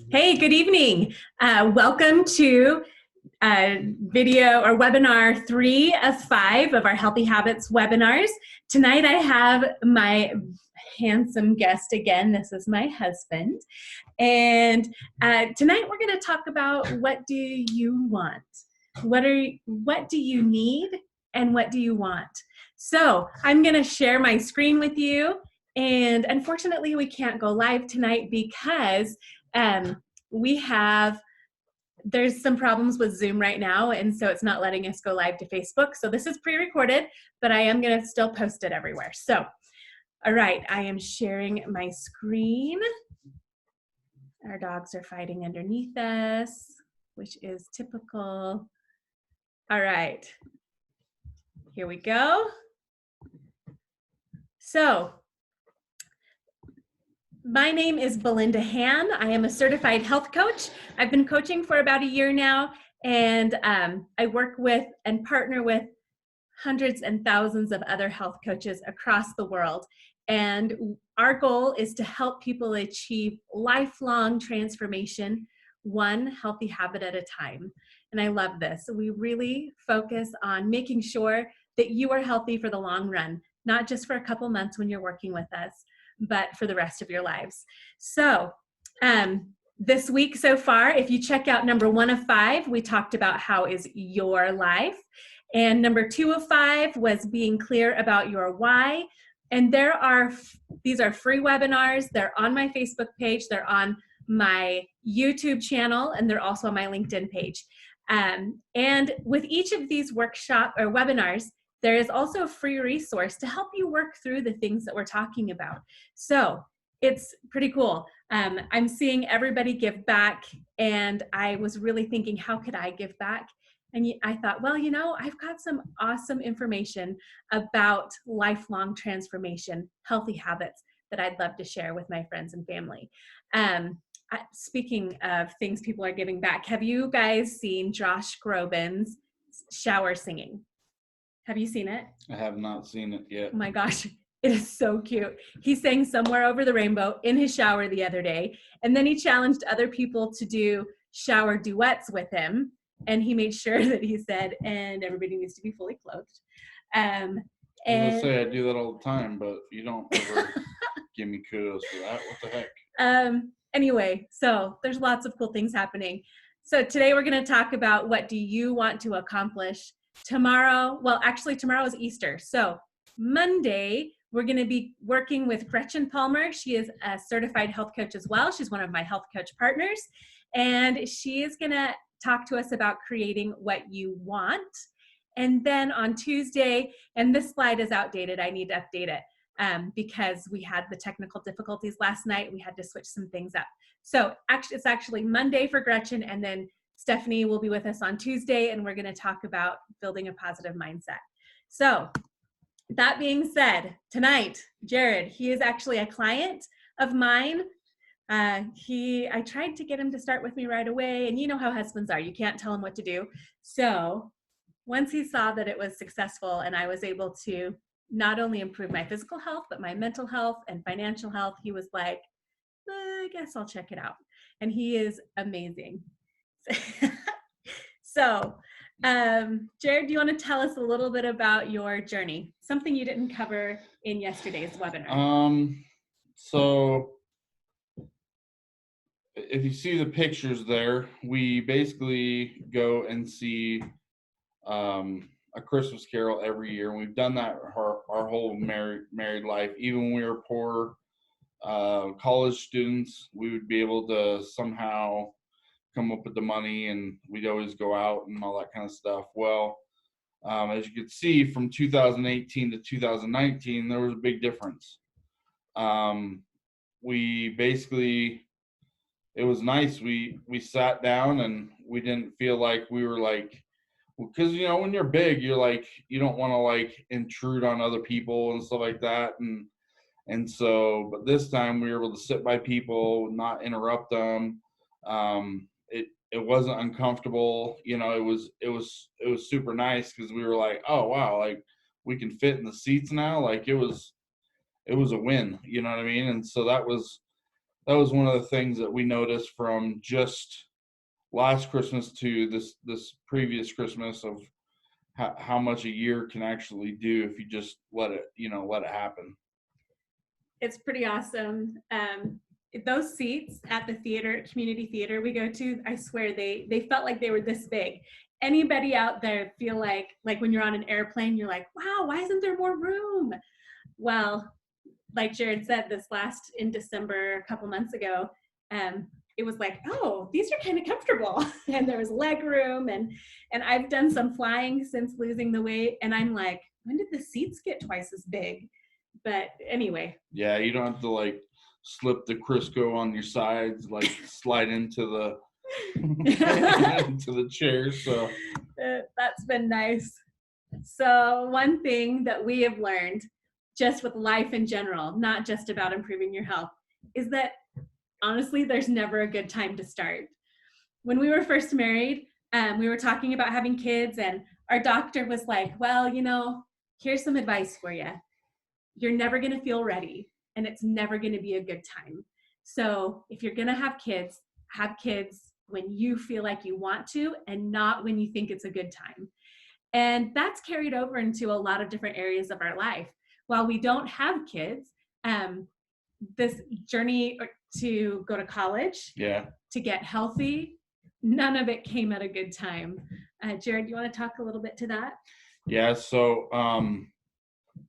Hey, good evening. Welcome to video or webinar 3 of 5 of our Healthy Habits webinars. Tonight I have my handsome guest again. This is my husband. And tonight we're going to talk about what do you want? What do you need and what do you want? So I'm going to share my screen with you. And unfortunately, we can't go live tonight because there's some problems with Zoom right now, and so it's not letting us go live to Facebook. So this is pre-recorded, but I am going to still post it everywhere. So, all right, I am sharing my screen. Our dogs are fighting underneath us, which is typical. All right, here we go. So, my name is Belinda Han. I am a certified health coach. I've been coaching for about a year now, and I work with and partner with hundreds and thousands of other health coaches across the world. And our goal is to help people achieve lifelong transformation, one healthy habit at a time. And I love this. We really focus on making sure that you are healthy for the long run, not just for a couple months when you're working with us, but for the rest of your lives. So this week so far, if you check out number 1 of 5, we talked about how is your life. And number 2 of 5 was being clear about your why. And these are free webinars. They're on my Facebook page. They're on my YouTube channel, and they're also on my LinkedIn page. And with each of these workshop or webinars, there is also a free resource to help you work through the things that we're talking about. So it's pretty cool. I'm seeing everybody give back, and I was really thinking, how could I give back? And I thought, well, I've got some awesome information about lifelong transformation, healthy habits that I'd love to share with my friends and family. Speaking of things people are giving back, have you guys seen Josh Groban's shower singing? Have you seen it? I have not seen it yet. Oh my gosh, it is so cute. He sang Somewhere Over the Rainbow in his shower the other day, and then he challenged other people to do shower duets with him, and he made sure that he said, and everybody needs to be fully clothed. I was gonna say I do that all the time, but you don't ever give me kudos for that. What the heck? Anyway, so there's lots of cool things happening. So today we're going to talk about what do you want to accomplish tomorrow. Well, actually tomorrow is Easter. So Monday, we're going to be working with Gretchen Palmer. She is a certified health coach as well. She's one of my health coach partners. And she is going to talk to us about creating what you want. And then on Tuesday, and this slide is outdated, I need to update it. Because we had the technical difficulties last night. We had to switch some things up. So it's actually Monday for Gretchen, and then Stephanie will be with us on Tuesday, and we're going to talk about building a positive mindset. So that being said, tonight, Jared, he is actually a client of mine. I tried to get him to start with me right away, and you know how husbands are. You can't tell him what to do. So once he saw that it was successful and I was able to not only improve my physical health, but my mental health and financial health, he was like, I guess I'll check it out. And he is amazing. So, Jared, do you want to tell us a little bit about your journey? Something you didn't cover in yesterday's webinar. So if you see the pictures there, we basically go and see a Christmas Carol every year. And we've done that our whole married life. Even when we were poor college students, we would be able to somehow come up with the money, and we'd always go out and all that kind of stuff. Well, as you could see, from 2018 to 2019, there was a big difference. We basically, it was nice. We sat down and we didn't feel like we were like, because when you're big, you're like, you don't want to like intrude on other people and stuff like that, and so, but this time we were able to sit by people, not interrupt them. It wasn't uncomfortable, it was super nice, because we were like, oh wow, like we can fit in the seats now. Like it was a win, you know what I mean? And so that was that was one of the things that we noticed from just last Christmas to this previous Christmas of how much a year can actually do if you just let it happen. It's pretty awesome. Those seats at the theater, community theater we go to, I swear they felt like they were this big. Anybody out there feel like when you're on an airplane, you're like, wow, why isn't there more room? Well, like Jared said, this last in December, a couple months ago, it was like, oh, these are kind of comfortable, and there was leg room, and I've done some flying since losing the weight, and I'm like, when did the seats get twice as big? But anyway. Yeah, you don't have to like slip the Crisco on your sides, like slide into the into the chair. So that's been nice. So one thing that we have learned just with life in general, not just about improving your health, is that honestly, there's never a good time to start. When we were first married, we were talking about having kids, and our doctor was like, well, here's some advice for you. You're never going to feel ready, and it's never going to be a good time. So if you're going to have kids when you feel like you want to and not when you think it's a good time. And that's carried over into a lot of different areas of our life. While we don't have kids, this journey to go to college, to get healthy, none of it came at a good time. Jared, you want to talk a little bit to that? Yeah, so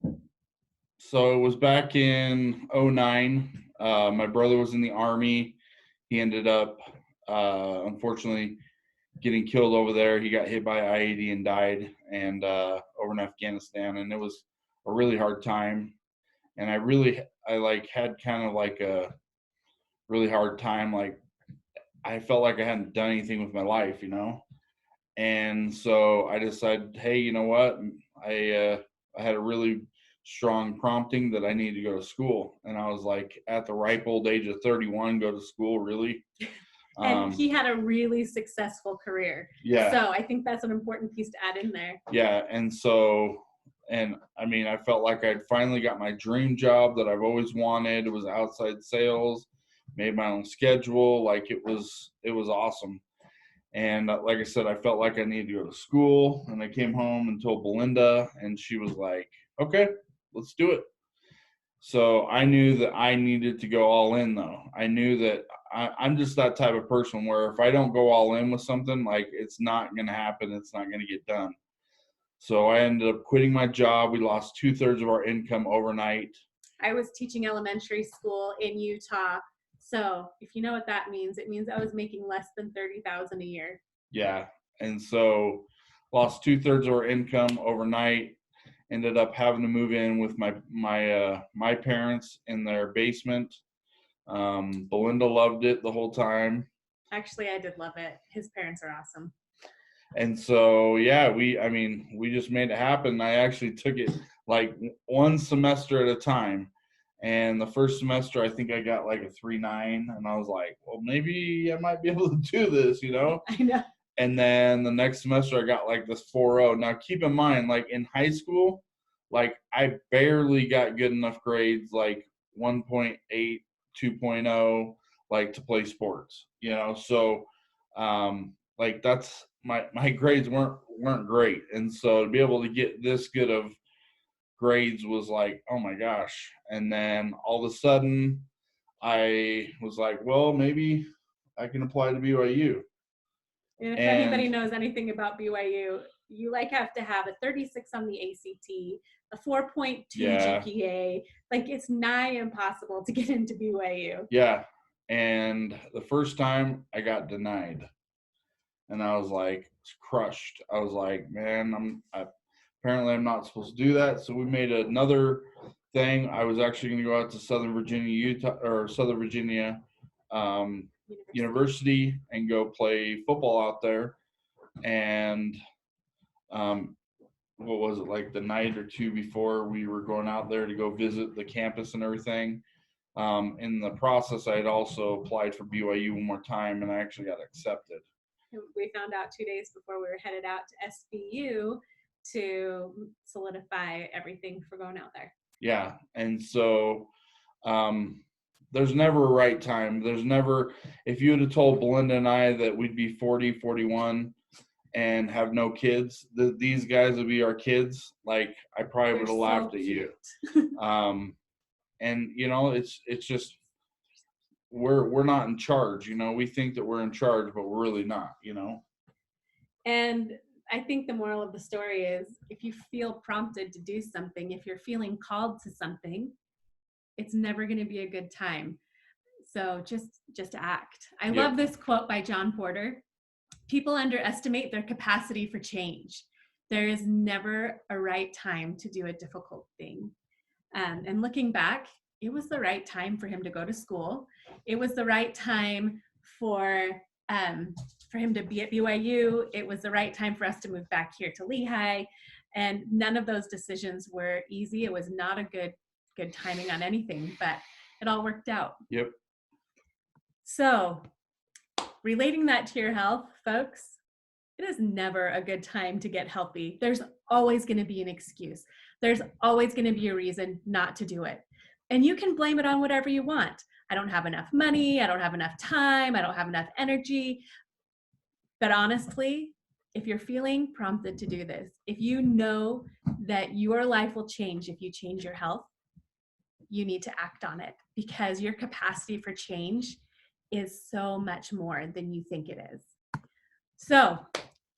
it was back in 2009. My brother was in the Army. He ended up, unfortunately, getting killed over there. He got hit by IED and died, and over in Afghanistan. And it was a really hard time. And I had kind of like a really hard time. Like, I felt like I hadn't done anything with my life, And so I decided, hey, you know what? I had a really strong prompting that I needed to go to school. And I was like, at the ripe old age of 31, go to school, really? And he had a really successful career. Yeah. So I think that's an important piece to add in there. Yeah. And I mean, I felt like I'd finally got my dream job that I've always wanted. It was outside sales, made my own schedule. Like it was awesome. And like I said, I felt like I needed to go to school, and I came home and told Belinda, and she was like, okay, let's do it. So I knew that I needed to go all in, though. I knew that I'm just that type of person where if I don't go all in with something, like it's not going to happen. It's not going to get done. So I ended up quitting my job. We lost 2/3 of our income overnight. I was teaching elementary school in Utah. So if you know what that means, it means I was making less than $30,000 a year. Yeah. And so lost 2/3 of our income overnight. Ended up having to move in with my parents in their basement. Belinda loved it the whole time. Actually, I did love it. His parents are awesome. And so, yeah, we just made it happen. I actually took it like one semester at a time. And the first semester, I think I got like a 3.9, and I was like, well, maybe I might be able to do this, I know. And then the next semester, I got like this 4.0. Now, keep in mind, like in high school, like I barely got good enough grades, like 1.8, 2.0, like to play sports, So, like that's my grades weren't great, and so to be able to get this good of grades was like, oh my gosh. And then all of a sudden I was like, well, maybe I can apply to BYU. And if anybody knows anything about BYU, you have to have a 36 on the ACT, a 4.2 GPA. Like it's nigh impossible to get into BYU. Yeah. And the first time I got denied, and I was like crushed. I was like, man, apparently I'm not supposed to do that. So we made another thing. I was actually going to go out to Southern Virginia University and go play football out there. And what was it, like the night or two before we were going out there to go visit the campus and everything. In the process, I had also applied for BYU one more time, and I actually got accepted. We found out 2 days before we were headed out to SVU to solidify everything for going out there. Yeah. And so there's never a right time. There's never, if you would have told Belinda and I that we'd be 40, 41 and have no kids, these guys would be our kids, like I probably would have laughed at you. And you know, it's just, we're not in charge, you know. We think that we're in charge, but we're really not, you know. And I think the moral of the story is, if you feel prompted to do something, if you're feeling called to something, it's never going to be a good time. So just act. I love this quote by John Porter. People underestimate their capacity for change. There is never a right time to do a difficult thing. And looking back, it was the right time for him to go to school. It was the right time for him to be at BYU. It was the right time for us to move back here to Lehigh. And none of those decisions were easy. It was not a good timing on anything, but it all worked out. Yep. So relating that to your health, folks, it is never a good time to get healthy. There's always going to be an excuse. There's always going to be a reason not to do it. And you can blame it on whatever you want. I don't have enough money. I don't have enough time. I don't have enough energy. But honestly, if you're feeling prompted to do this, if you know that your life will change if you change your health, you need to act on it, because your capacity for change is so much more than you think it is. So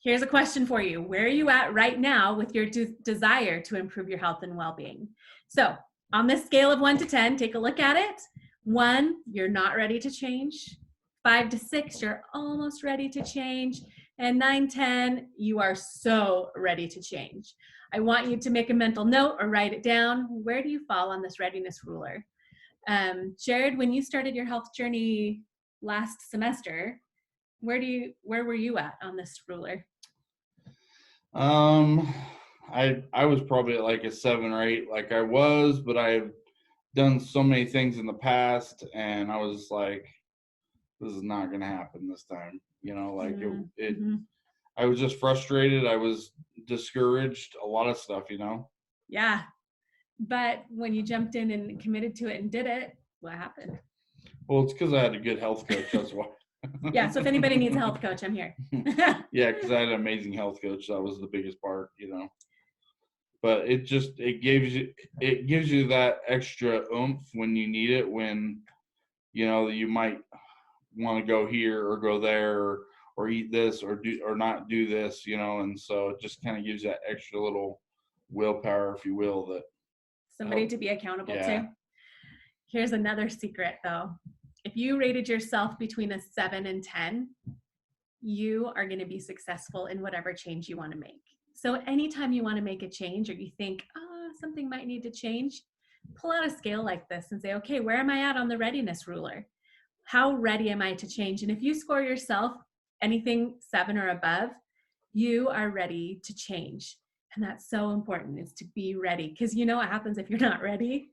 here's a question for you. Where are you at right now with your desire to improve your health and well-being? So on this scale of 1 to 10, take a look at it. 1, you're not ready to change. 5 to 6, you're almost ready to change. And 9, 10, you are so ready to change. I want you to make a mental note or write it down. Where do you fall on this readiness ruler? Jared, when you started your health journey last semester, where were you at on this ruler? I was probably at like a 7 or 8, like I was, but I've done so many things in the past, and I was like, this is not going to happen this time, you know, like I was just frustrated. I was discouraged, a lot of stuff, you know? Yeah. But when you jumped in and committed to it and did it, what happened? Well, it's because I had a good health coach. That's why. Yeah. So if anybody needs a health coach, I'm here. Yeah. Because I had an amazing health coach. That was the biggest part, you know? But it gives you that extra oomph when you need it, when, you know, you might want to go here or go there, or eat this or not do this, you know. And so it just kind of gives that extra little willpower, if you will, that somebody to be accountable to. Here's another secret though. If you rated yourself between a 7 and 10, you are going to be successful in whatever change you want to make. So anytime you want to make a change, or you think, something might need to change, pull out a scale like this and say, okay, where am I at on the readiness ruler? How ready am I to change? And if you score yourself anything 7 or above, you are ready to change. And that's so important, is to be ready. Because you know what happens if you're not ready?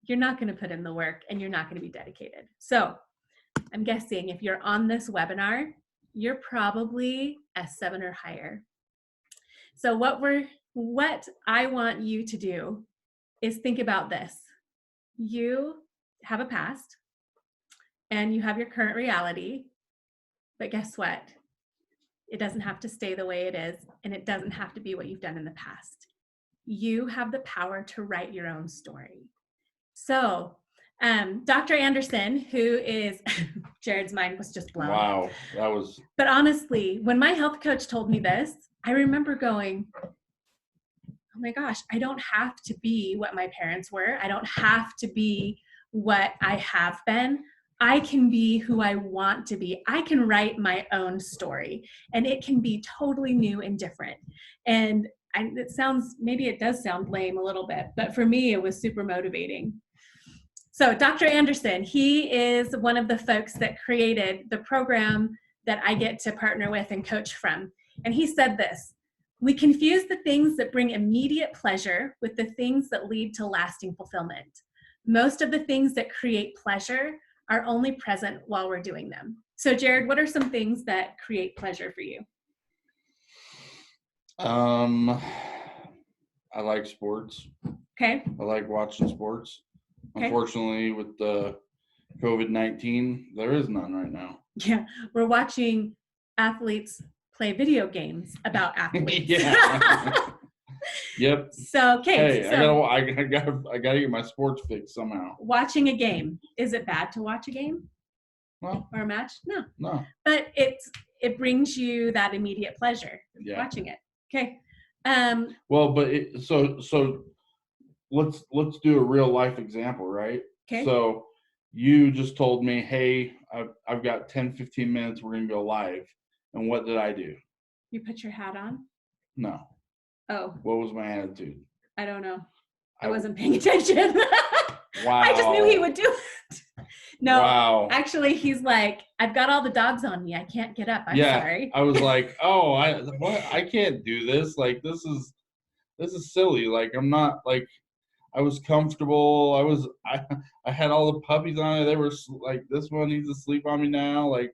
You're not going to put in the work, and you're not going to be dedicated. So I'm guessing if you're on this webinar, you're probably a 7 or higher. So what I want you to do is think about this. You have a past and you have your current reality, but guess what? It doesn't have to stay the way it is, and it doesn't have to be what you've done in the past. You have the power to write your own story. So Dr. Anderson, who is, Jared's mind was just blown. Wow, that was. But honestly, when my health coach told me this, I remember going, oh my gosh, I don't have to be what my parents were. I don't have to be what I have been. I can be who I want to be. I can write my own story, and it can be totally new and different. And maybe it does sound lame a little bit, but for me, it was super motivating. So Dr. Anderson, he is one of the folks that created the program that I get to partner with and coach from. And he said this: we confuse the things that bring immediate pleasure with the things that lead to lasting fulfillment. Most of the things that create pleasure are only present while we're doing them. So Jared, what are some things that create pleasure for you? I like sports. Okay. I like watching sports. Okay. Unfortunately, with the COVID-19, there is none right now. Yeah, we're watching athletes play video games about athletes. Yeah. Yep. So, okay, Hey, so I gotta get my sports fix somehow. watching a game, is it bad to watch a game Well, or a match? No, no. but it brings you that immediate pleasure watching it. Okay. Well, but so let's do a real life example, right? Okay. So you just told me, hey, I've got 10-15 minutes, we're gonna go live. And what did I do? You put your hat on? No. Oh. What was my attitude? I don't know. I wasn't paying attention. Wow. I just knew he would do it. No, wow. Actually, he's like, I've got all the dogs on me. I can't get up. I'm sorry. I was like, oh, I can't do this. Like, this is silly. Like, I'm not like, I was comfortable. I had all the puppies on it. They were like, this one needs to sleep on me now. Like,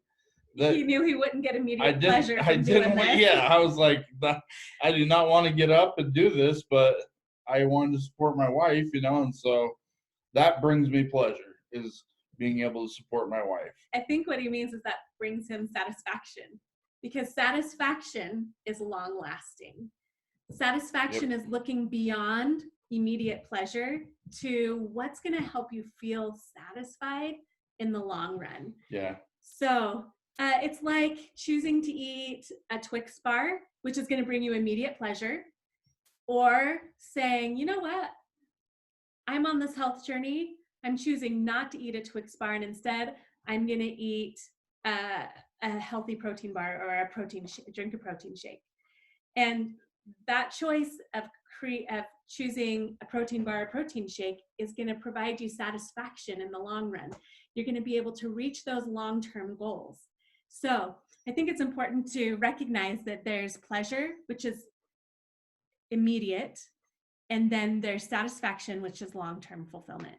that, he knew he wouldn't get immediate pleasure from doing this. Yeah, I was like, I did not want to get up and do this, but I wanted to support my wife, and so that brings me pleasure, is being able to support my wife. I think what he means is that brings him satisfaction, because satisfaction is long lasting. Satisfaction is looking beyond immediate pleasure to what's going to help you feel satisfied in the long run. Yeah. So it's like choosing to eat a Twix bar, which is going to bring you immediate pleasure, or saying, you know what? I'm on this health journey. I'm choosing not to eat a Twix bar, and instead I'm going to eat a healthy protein bar or drink a protein shake. And that choice of choosing a protein bar or protein shake is going to provide you satisfaction in the long run. You're going to be able to reach those long-term goals. So I think it's important to recognize that there's pleasure, which is immediate, and then there's satisfaction, which is long-term fulfillment.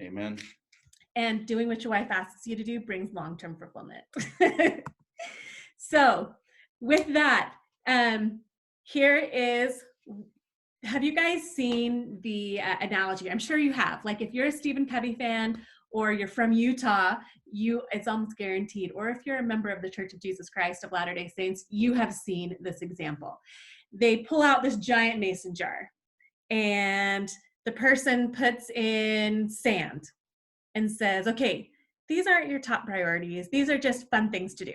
Amen. And doing what your wife asks you to do brings long-term fulfillment. So with that, here is, have you guys seen the analogy? I'm sure you have. Like, if you're a Stephen Covey fan, or you're from Utah, it's almost guaranteed. Or if you're a member of the Church of Jesus Christ of Latter-day Saints, you have seen this example. They pull out this giant mason jar, and the person puts in sand and says, okay, these aren't your top priorities. These are just fun things to do.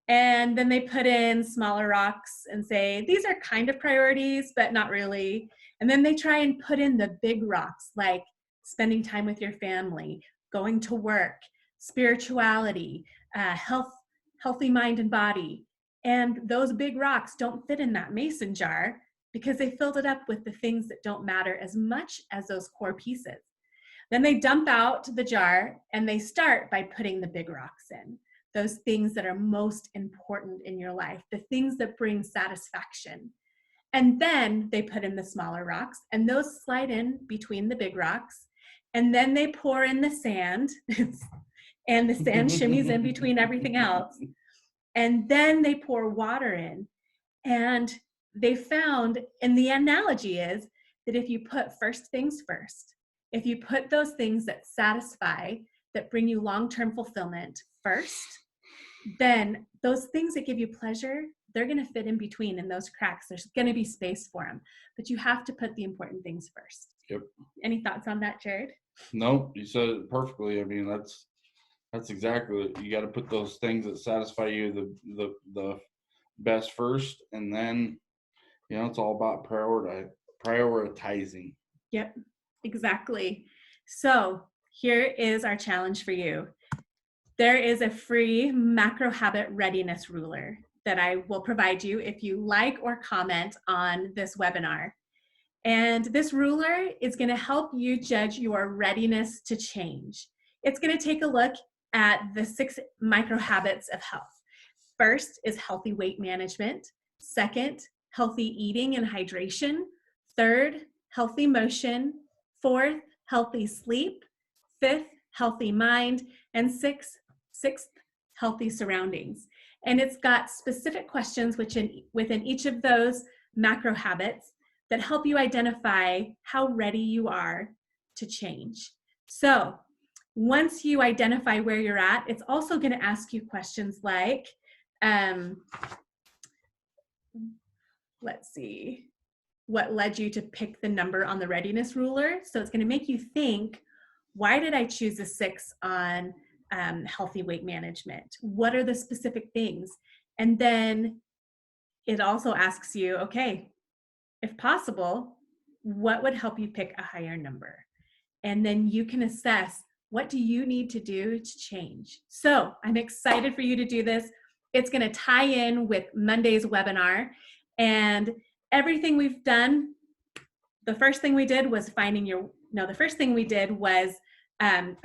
And then they put in smaller rocks and say, these are kind of priorities, but not really. And then they try and put in the big rocks, like spending time with your family, going to work, spirituality, healthy mind and body. And those big rocks don't fit in that mason jar because they filled it up with the things that don't matter as much as those core pieces. Then they dump out the jar and they start by putting the big rocks in, those things that are most important in your life, the things that bring satisfaction. And then they put in the smaller rocks, and those slide in between the big rocks. And then they pour in the sand, and the sand shimmies in between everything else. And then they pour water in. And they found, and the analogy is that if you put first things first, if you put those things that satisfy, that bring you long-term fulfillment first, then those things that give you pleasure, they're going to fit in between in those cracks. There's going to be space for them, but you have to put the important things first. Yep. Any thoughts on that, Jared? No, you said it perfectly. I mean, that's exactly it. You got to put those things that satisfy you the best first, and then it's all about prioritizing. Yep, exactly. So here is our challenge for you. There is a free macro habit readiness ruler that I will provide you if you like or comment on this webinar. And this ruler is going to help you judge your readiness to change. It's going to take a look at the 6 micro habits of health. First is healthy weight management. Second, healthy eating and hydration. Third, healthy motion. Fourth, healthy sleep. Fifth, healthy mind. And sixth, healthy surroundings. And it's got specific questions within each of those macro habits that help you identify how ready you are to change. So once you identify where you're at, it's also going to ask you questions like, let's see, what led you to pick the number on the readiness ruler? So it's going to make you think, why did I choose a 6 on healthy weight management? What are the specific things? And then it also asks you, okay, if possible, what would help you pick a higher number? And then you can assess, what do you need to do to change? So I'm excited for you to do this. It's going to tie in with Monday's webinar, and everything we've done. The first thing we did was the first thing we did was a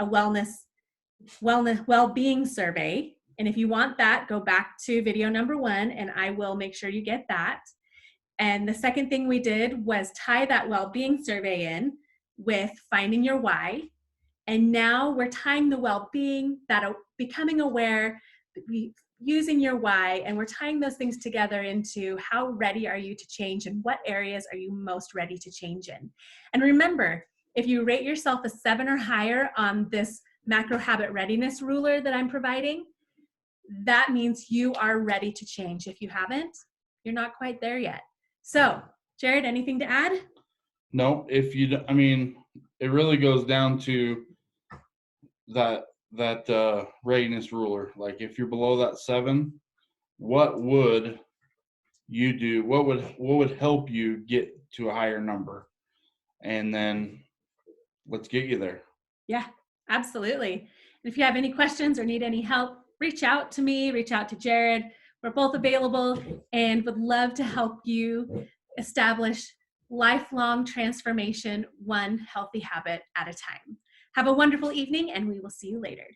well-being survey. And if you want that, go back to video number 1 and I will make sure you get that. And the second thing we did was tie that well-being survey in with finding your why. And now we're tying the well-being, that becoming aware, using your why, and we're tying those things together into how ready are you to change and what areas are you most ready to change in. And remember, if you rate yourself a 7 or higher on this macro habit readiness ruler that I'm providing, that means you are ready to change. If you haven't, you're not quite there yet. So, Jared, anything to add? No, it really goes down to that readiness ruler. Like if you're below that 7, what would you do? What would help you get to a higher number? And then let's get you there. Yeah, absolutely. And if you have any questions or need any help, reach out to me, reach out to Jared. We're both available and would love to help you establish lifelong transformation, one healthy habit at a time. Have a wonderful evening, and we will see you later.